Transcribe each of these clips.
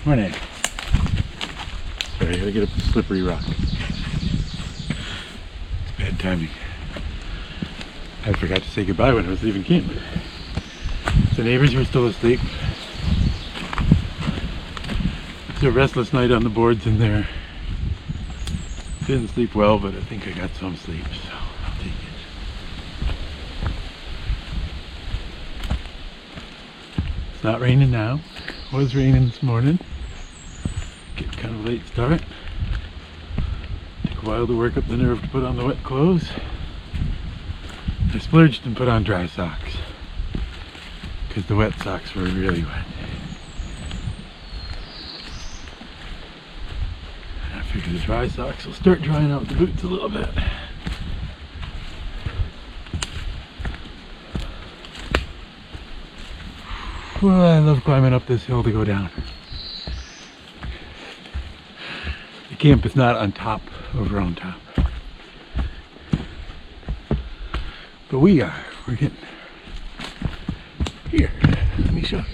Morning. Sorry, I gotta get up the slippery rock. It's bad timing. I forgot to say goodbye when I was leaving camp. The neighbors were still asleep. It's a restless night on the boards in there. Didn't sleep well, but I think I got some sleep, so I'll take it. It's not raining now. It was raining this morning. Getting kind of late start. Took a while to work up the nerve to put on the wet clothes. I splurged and put on dry socks because the wet socks were really wet. I figure the dry socks will start drying out the boots a little bit. Well, I love climbing up this hill to go down. The camp is not on top of Roundtop. But we are. We're getting here. Let me show you.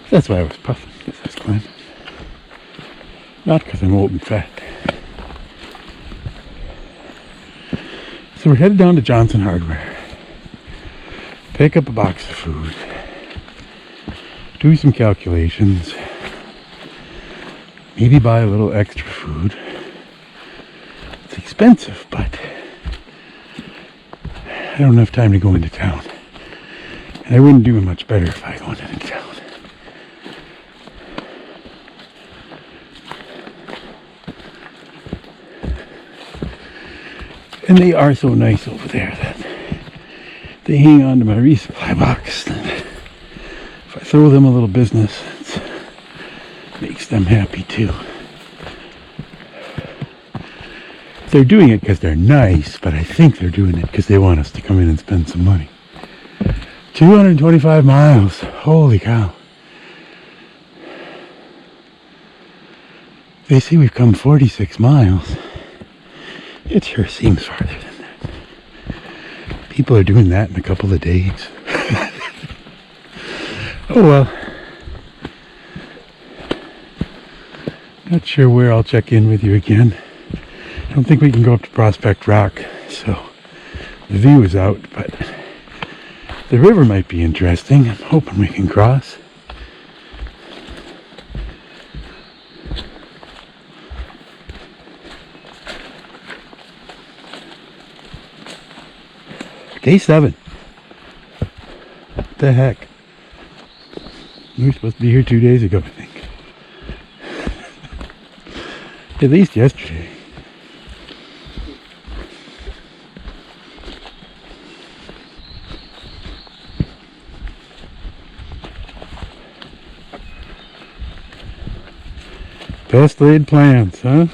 That's why I was puffing, because I was climbing. Not because I'm old and fat. So we're headed down to Johnson Hardware. Pick up a box of food. Do some calculations. Maybe buy a little extra food. It's expensive, but I don't have time to go into town. And I wouldn't do much better if I went into town. And they are so nice over there that they hang on to my resupply box. And if I throw them a little business, it makes them happy too. They're doing it because they're nice, but I think they're doing it because they want us to come in and spend some money. 225 miles. Holy cow. They say we've come 46 miles. It sure seems farther than that. People are doing that in a couple of days. Oh well. Not sure where I'll check in with you again. I don't think we can go up to Prospect Rock, so the view is out, but the river might be interesting. I'm hoping we can cross. Day 7. What the heck? We were supposed to be here 2 days ago, I think. At least yesterday. Best laid plans, huh?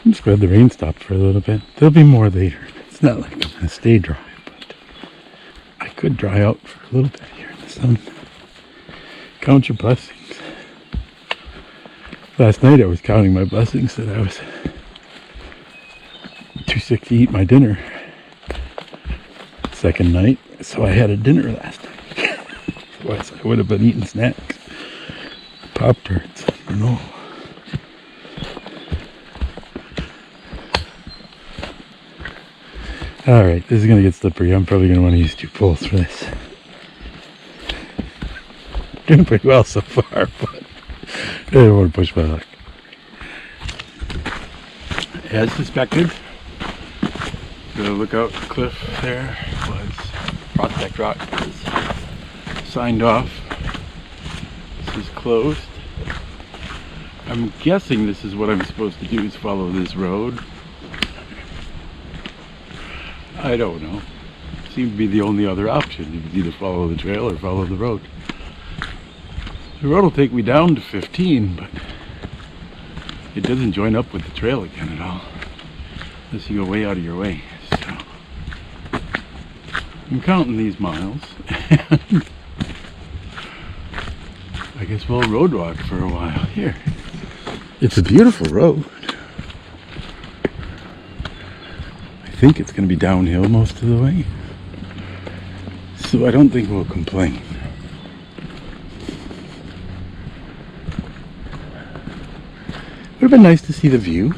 I'm just glad the rain stopped for a little bit. There'll be more later. It's not like I'm going to stay dry, but I could dry out for a little bit here in the sun. Count your blessings. Last night I was counting my blessings that I was too sick to eat my dinner. Second night, so I had a dinner last night. Otherwise I would have been eating snacks. Pop-Tarts, I don't know. Alright, this is going to get slippery. I'm probably going to want to use 2 poles for this. Doing pretty well so far, but I don't want to push my luck. As suspected, the lookout cliff there was Prospect Rock was signed off. This is closed. I'm guessing this is what I'm supposed to do, is follow this road. I don't know. Seemed to be the only other option. You could either follow the trail or follow the road. The road will take me down to 15, but it doesn't join up with the trail again at all. Unless you go way out of your way. So I'm counting these miles. And I guess we'll road walk for a while. Here. It's a beautiful road. I think it's going to be downhill most of the way, so I don't think we'll complain. Would have been nice to see the view.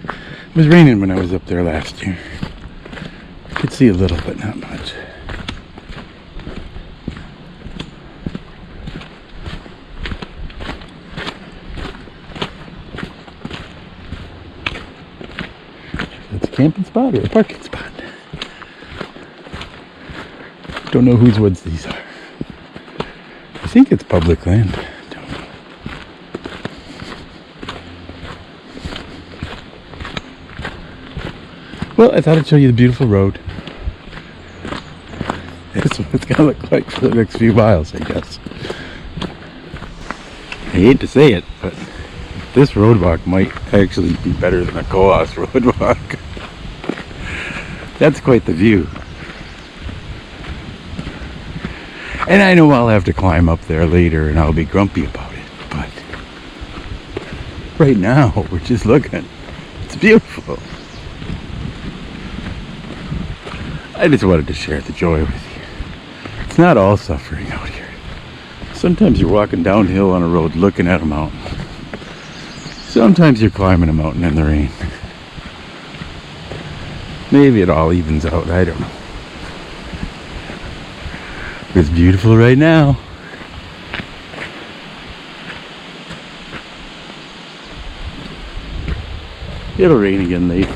It was raining when I was up there last year. I could see a little, but not much. It's a camping spot or a parking spot. Don't know whose woods these are. I think it's public land. Don't know. Well, I thought I'd show you the beautiful road. That's what it's gonna look like for the next few miles, I guess. I hate to say it, but this road walk might actually be better than a co-os road walk. That's quite the view. And I know I'll have to climb up there later and I'll be grumpy about it, but right now we're just looking. It's beautiful. I just wanted to share the joy with you. It's not all suffering out here. Sometimes you're walking downhill on a road looking at a mountain. Sometimes you're climbing a mountain in the rain. Maybe it all evens out, I don't know. It's beautiful right now. It'll rain again later.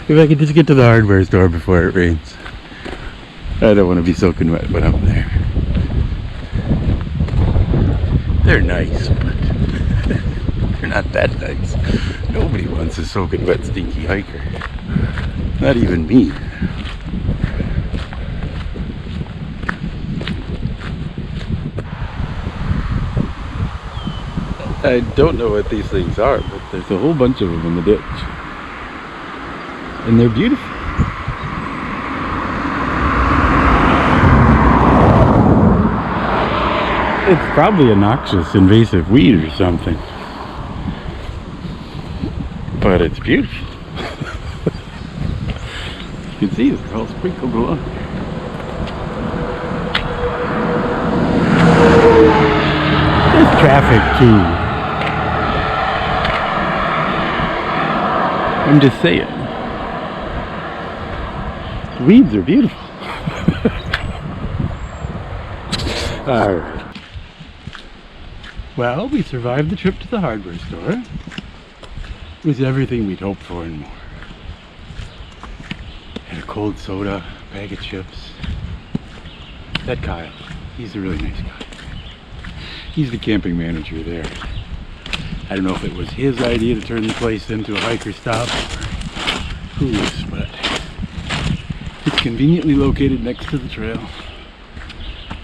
If I could just get to the hardware store before it rains. I don't want to be soaking wet when I'm there. They're nice, but they're not that nice. Nobody wants a soaking wet, stinky hiker. Not even me. I don't know what these things are, but there's a whole bunch of them in the ditch. And they're beautiful. It's probably a noxious invasive weed or something. But it's beautiful. You can see they're all sprinkled along. There's traffic too. I'm just saying. The weeds are beautiful. Alright. Well, we survived the trip to the hardware store. It was everything we'd hoped for and more. Had a cold soda, a bag of chips. That Kyle, he's a really nice guy. He's the camping manager there. I don't know if it was his idea to turn the place into a hiker stop or whose, but it's conveniently located next to the trail.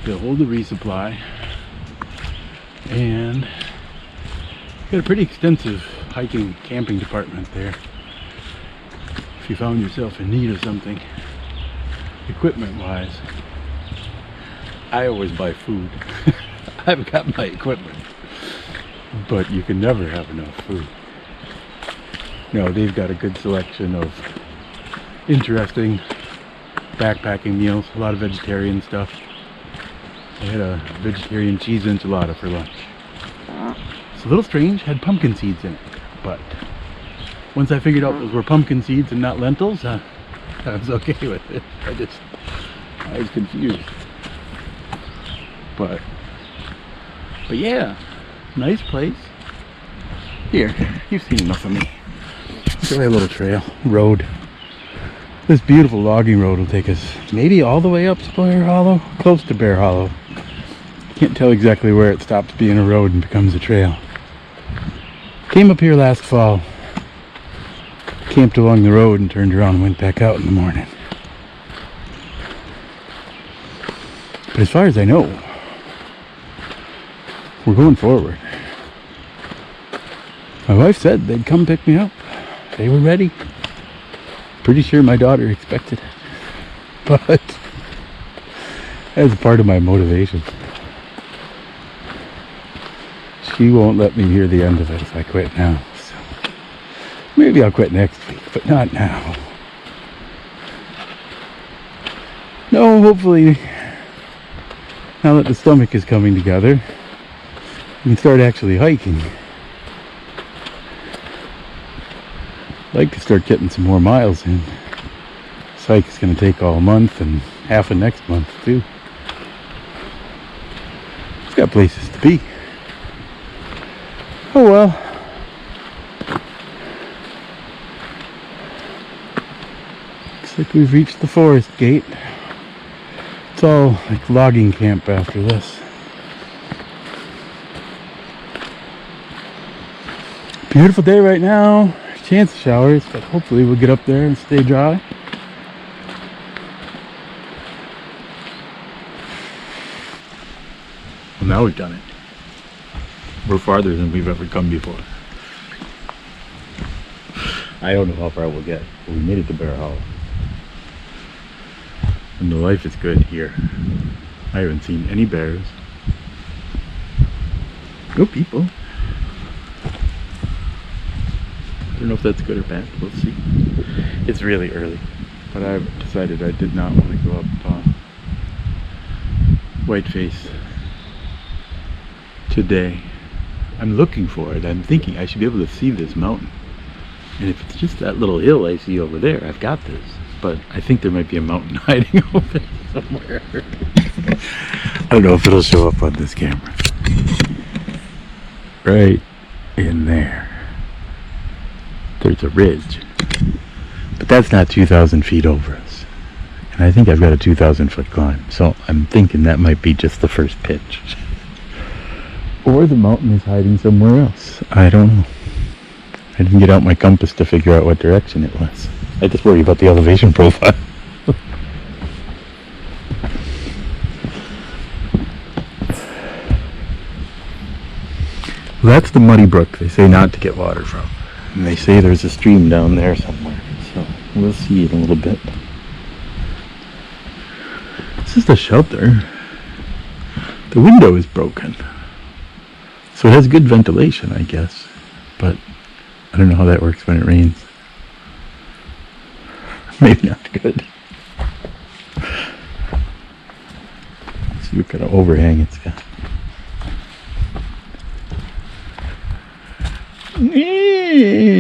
They'll hold the resupply, and got a pretty extensive hiking camping department there. If you found yourself in need of something equipment wise, I always buy food. I've got my equipment, but you can never have enough food. No, they've got a good selection of interesting backpacking meals, a lot of vegetarian stuff. I had a vegetarian cheese enchilada for lunch. It's a little strange, had pumpkin seeds in it, but once I figured out those were pumpkin seeds and not lentils, I was okay with it. I was confused. But yeah, nice place. Here, you've seen enough of me. Enjoy a little trail, road. This beautiful logging road will take us maybe all the way up to Bear Hollow, close to Bear Hollow. Can't tell exactly where it stops being a road and becomes a trail. Came up here last fall, camped along the road and turned around and went back out in the morning. But as far as I know, we're going forward. My wife said they'd come pick me up. They were ready. Pretty sure my daughter expected it. But that's part of my motivation. she won't let me hear the end of it if I quit now. So maybe I'll quit next week, but not now. No, hopefully, now that the stomach is coming together, we can start actually hiking. I'd like to start getting some more miles in. This hike is going to take all month and half of next month too. It's got places to be. Oh well. Looks like we've reached the forest gate. It's all like logging camp after this. Beautiful day right now. Chance of showers, but hopefully we'll get up there and stay dry. Well, now we've done it. We're farther than we've ever come before. I don't know how far we'll get, but we made it to Bear Hollow. And the life is good here. I haven't seen any bears. No people. I don't know if that's good or bad. We'll see. It's really early, but I've decided I did not want to go up Whiteface today. I'm looking for it. I'm thinking I should be able to see this mountain. And if it's just that little hill I see over there, I've got this. But I think there might be a mountain hiding over there somewhere. I don't know if it'll show up on this camera. Right in there. There's a ridge. But that's not 2,000 feet over us. And I think I've got a 2,000 foot climb. So I'm thinking that might be just the first pitch. Or the mountain is hiding somewhere else. I don't know. I didn't get out my compass to figure out what direction it was. I just worry about the elevation profile. Well, that's the muddy brook they say not to get water from. And they say there's a stream down there somewhere. So we'll see in a little bit. This is the shelter. The window is broken. So it has good ventilation, I guess. But I don't know how that works when it rains. Maybe not good. Let's see what kind of overhang it's got. Yeah,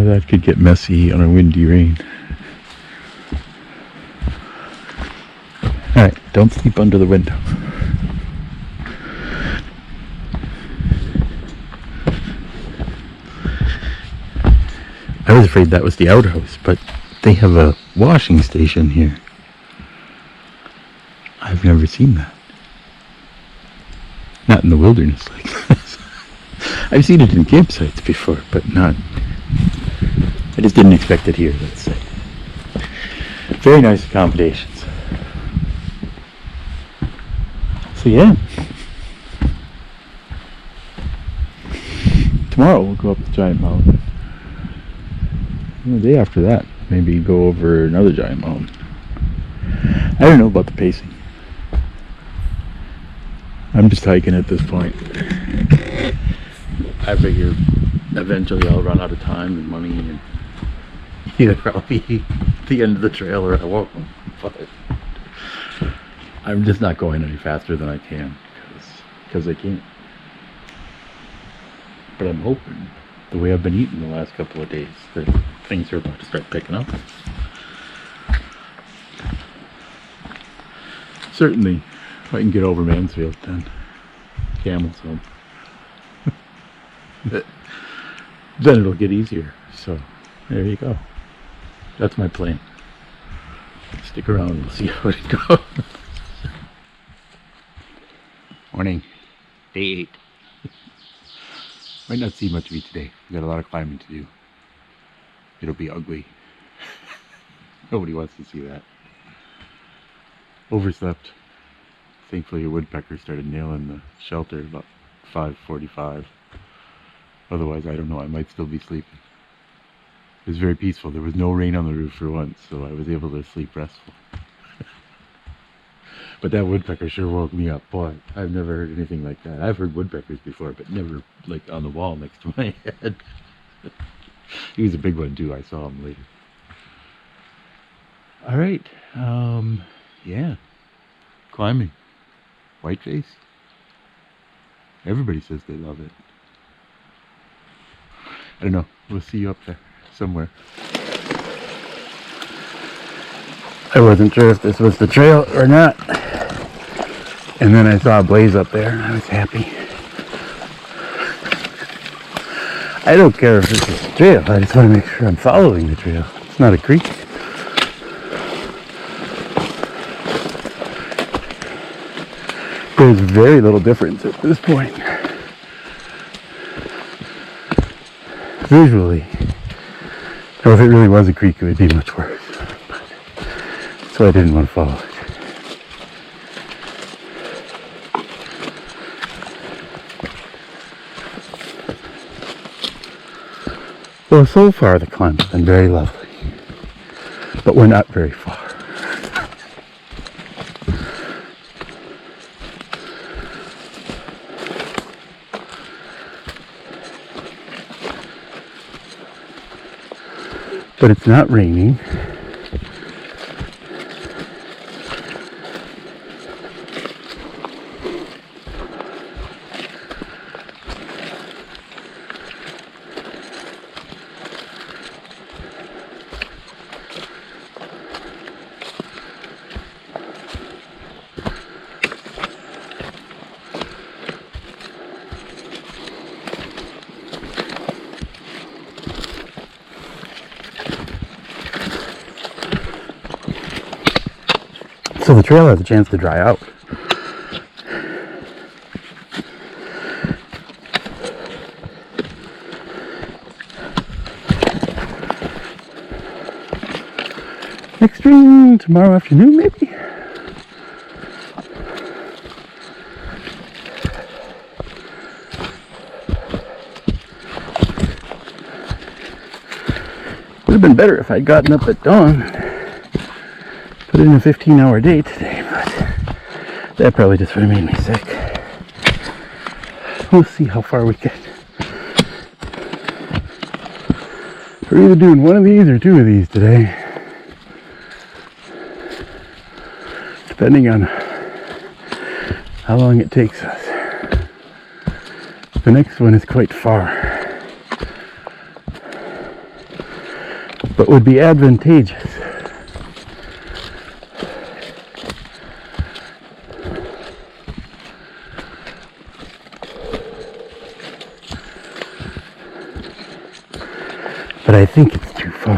that could get messy on a windy rain. Alright, don't sleep under the window. I was afraid that was the outhouse, but they have a washing station here. I've never seen that. Not in the wilderness like this. I've seen it in campsites before, but not. I just didn't expect it here, let's say. Very nice accommodations. So yeah. Tomorrow we'll go up the giant mountain. And the day after that, maybe go over another giant mountain. I don't know about the pacing. I'm just hiking at this point. I figure eventually I'll run out of time and money, and either I'll be at the end of the trail or I won't. But I'm just not going any faster than I can because I can't. But I'm hoping, the way I've been eating the last couple of days, that things are about to start picking up. Certainly, if I can get over Mansfield, then Camel's home. Then it'll get easier. So there you go. That's my plan. Stick around, we'll see how it goes. Morning, day 8. Might not see much of you today. We've got a lot of climbing to do. It'll be ugly. Nobody wants to see that. Overslept. Thankfully a woodpecker started nailing the shelter about 5:45. Otherwise, I don't know, I might still be sleeping. It was very peaceful. There was no rain on the roof for once, so I was able to sleep restful. But that woodpecker sure woke me up. Boy, I've never heard anything like that. I've heard woodpeckers before, but never like on the wall next to my head. He was a big one too. I saw him later. All right. Yeah. Climbing. Whiteface. Everybody says they love it. I don't know. We'll see you up there somewhere. I wasn't sure if this was the trail or not. And then I saw a blaze up there and I was happy. I don't care if it's a trail. I just want to make sure I'm following the trail. It's not a creek. There's very little difference at this point. Visually. Or if it really was a creek, it would be much worse. But, so I didn't want to follow it. Well, so far the climb has been very lovely, but we're not very far. But it's not raining. So the trail has a chance to dry out. Next stream tomorrow afternoon, maybe? Would have been better if I'd gotten up at dawn. Put in a 15-hour day today, but that probably just would have made me sick. We'll see how far we get. We're either doing one of these or two of these today, depending on how long it takes us. The next one is quite far, but would be advantageous. But I think it's too far.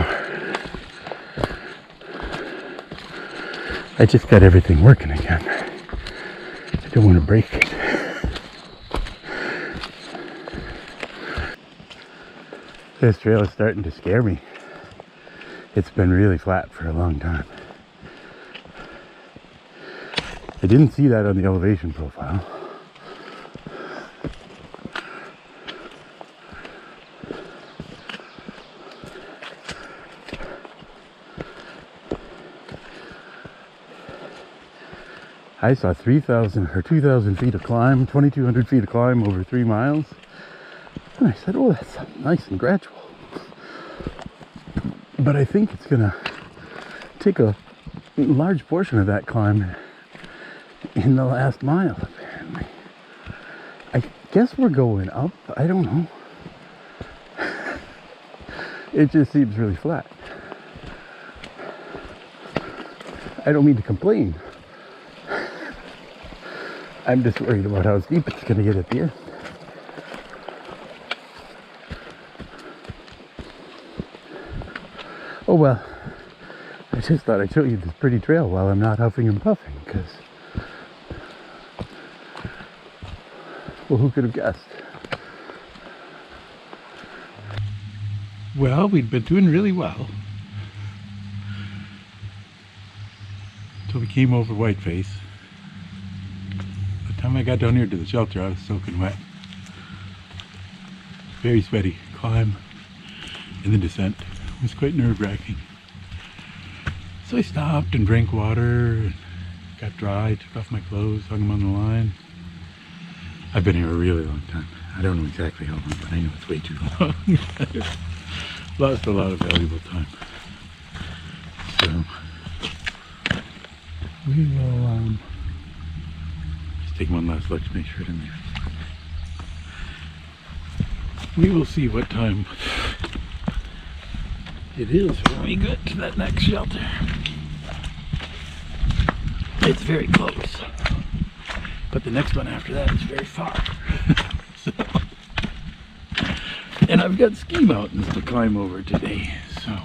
I just got everything working again. I don't want to break it. This trail is starting to scare me. It's been really flat for a long time. I didn't see that on the elevation profile. I saw 3,000 or 2,000 feet of climb, 2,200 feet of climb over 3 miles. And I said, oh, that's nice and gradual. But I think it's gonna take a large portion of that climb in the last mile, apparently. I guess we're going up. I don't know. It just seems really flat. I don't mean to complain. I'm just worried about how steep it's going to get at the end. Oh well, I just thought I'd show you this pretty trail while I'm not huffing and puffing, because, well, who could have guessed? Well, we'd been doing really well until we came over Whiteface. By the time I got down here to the shelter, I was soaking wet. Very sweaty climb, and the descent was quite nerve-wracking. So I stopped and drank water and got dry, took off my clothes, hung them on the line. I've been here a really long time. I don't know exactly how long, but I know it's way too long. Lost a lot of valuable time. So we will just take one last look to make sure it didn't leave. We will see what time it is when we get to that next shelter. It's very close, but the next one after that is very far. So, and I've got ski mountains to climb over today, so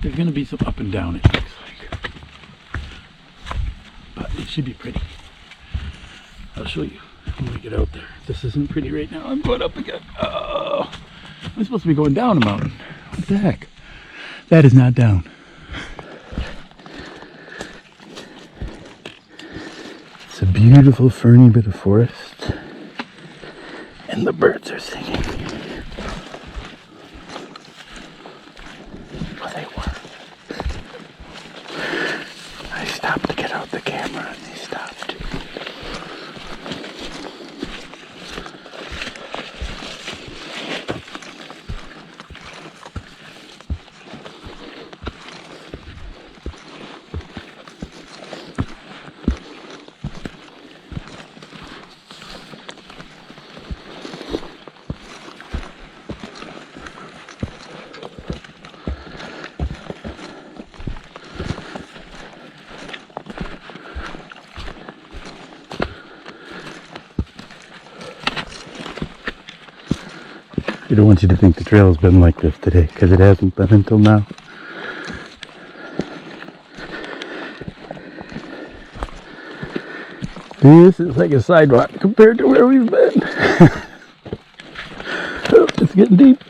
there's going to be some up and down, it looks like, but it should be pretty. I'll show you when we get out there. This isn't pretty right now. I'm going up again. Oh, I'm supposed to be going down a mountain. What the heck? That is not down. It's a beautiful ferny bit of forest, and the birds are singing. Well, they were. I stopped to get out the camera, and they stopped too. I don't want you to think the trail has been like this today, because it hasn't been until now. This is like a sidewalk compared to where we've been. Oh, it's getting deep.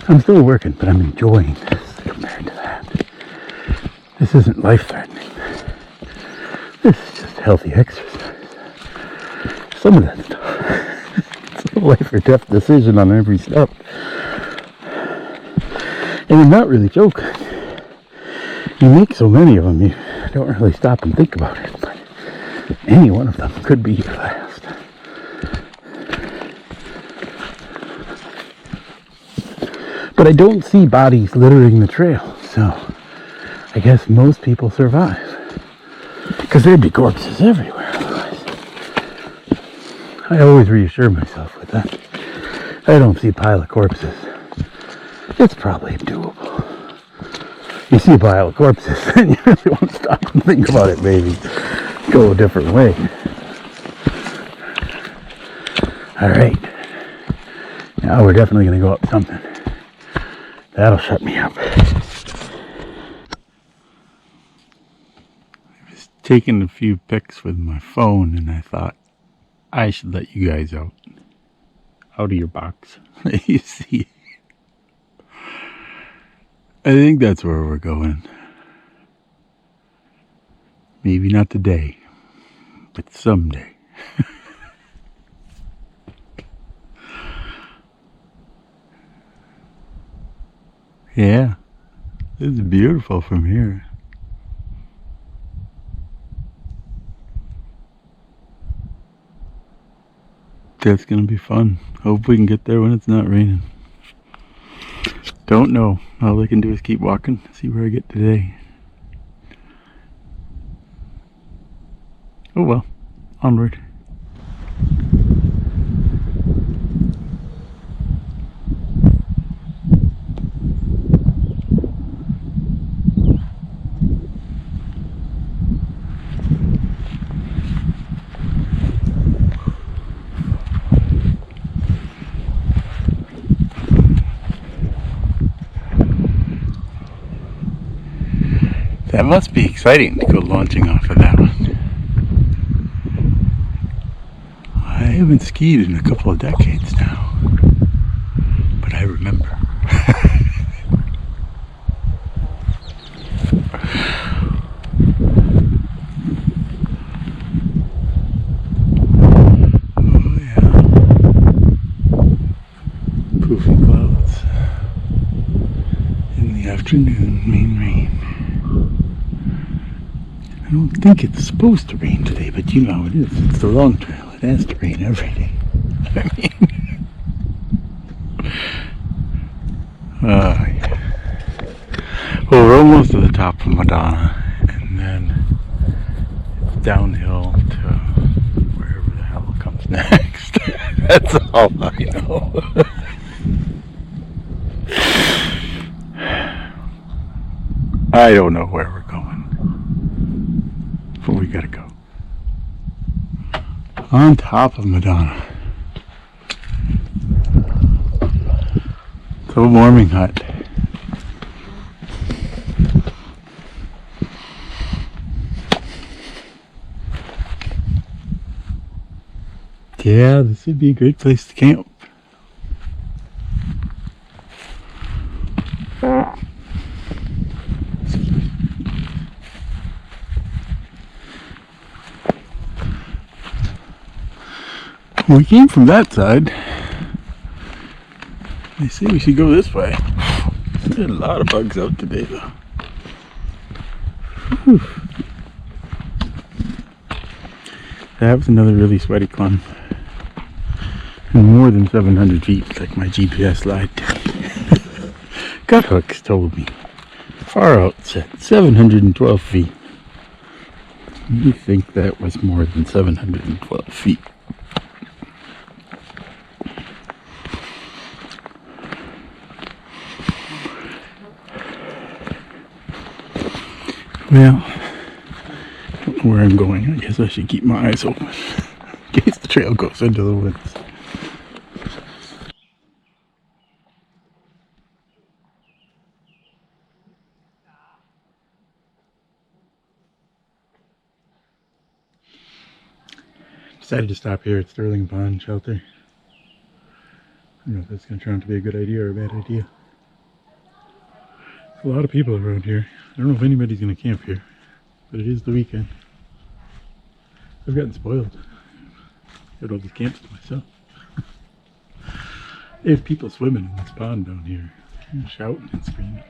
I'm still working, but I'm enjoying this compared to that. This isn't life-threatening. This is just healthy exercise. Some of that stuff, it's a life or death decision on every step. And I'm not really joking. You make so many of them, you don't really stop and think about it. But any one of them could be your last. But I don't see bodies littering the trail, so I guess most people survive. Because there'd be corpses everywhere otherwise. I always reassure myself with that. I don't see a pile of corpses. It's probably doable. You see a pile of corpses, and you really want to stop and think about it, maybe. Go a different way. Alright. Now we're definitely going to go up something. That'll shut me up. Taking a few pics with my phone, and I thought I should let you guys out of your box. You see, I think that's where we're going. Maybe not today, but someday. Yeah, it's beautiful from here. That's gonna be fun. Hope we can get there when it's not raining. Don't know. All I can do is keep walking, see where I get today. Oh well, onward. That must be exciting to go launching off of that one. I haven't skied in a couple of decades now, but I remember. Oh yeah. afternoon, main rain. I don't think it's supposed to rain today, but you know it is. It's the long trail. It has to rain every day. I mean, yeah. Well, we're almost to the top of Madonna, and then it's downhill to wherever the hell comes next. That's all I know. I don't know where we're going, but we gotta go. On top of Madonna. It's a warming hut. Yeah, this would be a great place to camp. We came from that side. They say we should go this way. There's a lot of bugs out today, though. Whew. That was another really sweaty climb. And more than 700 feet, like my GPS lied to me. Gut hooks told me. Far out said 712 feet. You think that was more than 712 feet? Well, I don't know where I'm going. I guess I should keep my eyes open in case the trail goes into the woods. Decided to stop here at Greenwall Shelter. I don't know if that's going to turn out to be a good idea or a bad idea. There's a lot of people around here. I don't know if anybody's going to camp here, but it is the weekend. I've gotten spoiled. Got all these camps to myself. There's people swimming in this pond down here, shouting and screaming.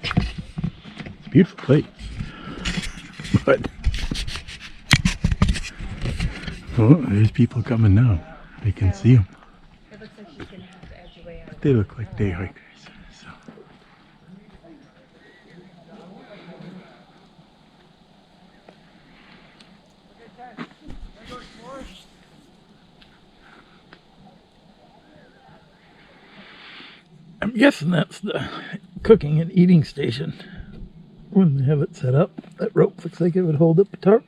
It's a beautiful place, but oh, there's people coming now. I can see them. It looks like she's gonna have to edge your way out. But they look like day hikers. So. I'm guessing that's the cooking and eating station. When they have it set up, that rope looks like it would hold up a tarp.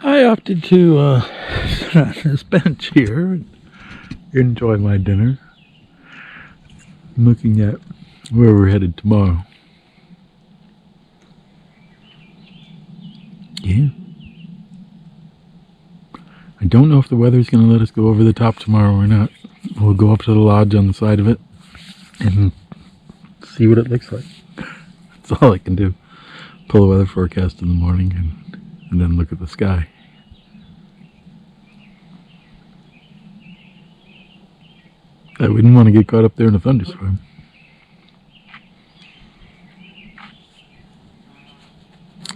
I opted to sit on this bench here and enjoy my dinner, looking at where we're headed tomorrow. Yeah. I don't know if the weather's going to let us go over the top tomorrow or not. We'll go up to the lodge on the side of it and see what it looks like. That's all I can do. Pull the weather forecast in the morning and then look at the sky. I wouldn't want to get caught up there in a thunderstorm.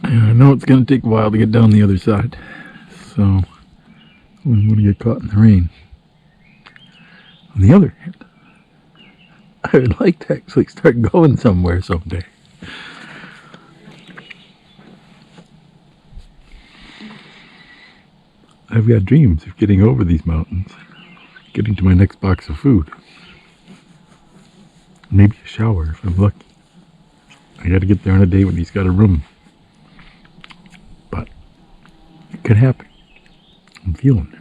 And I know it's going to take a while to get down the other side, so I wouldn't want to get caught in the rain. On the other hand, I would like to actually start going somewhere someday. I've got dreams of getting over these mountains, getting to my next box of food. Maybe a shower if I'm lucky. I gotta get there on a day when he's got a room. But it could happen. I'm feeling it.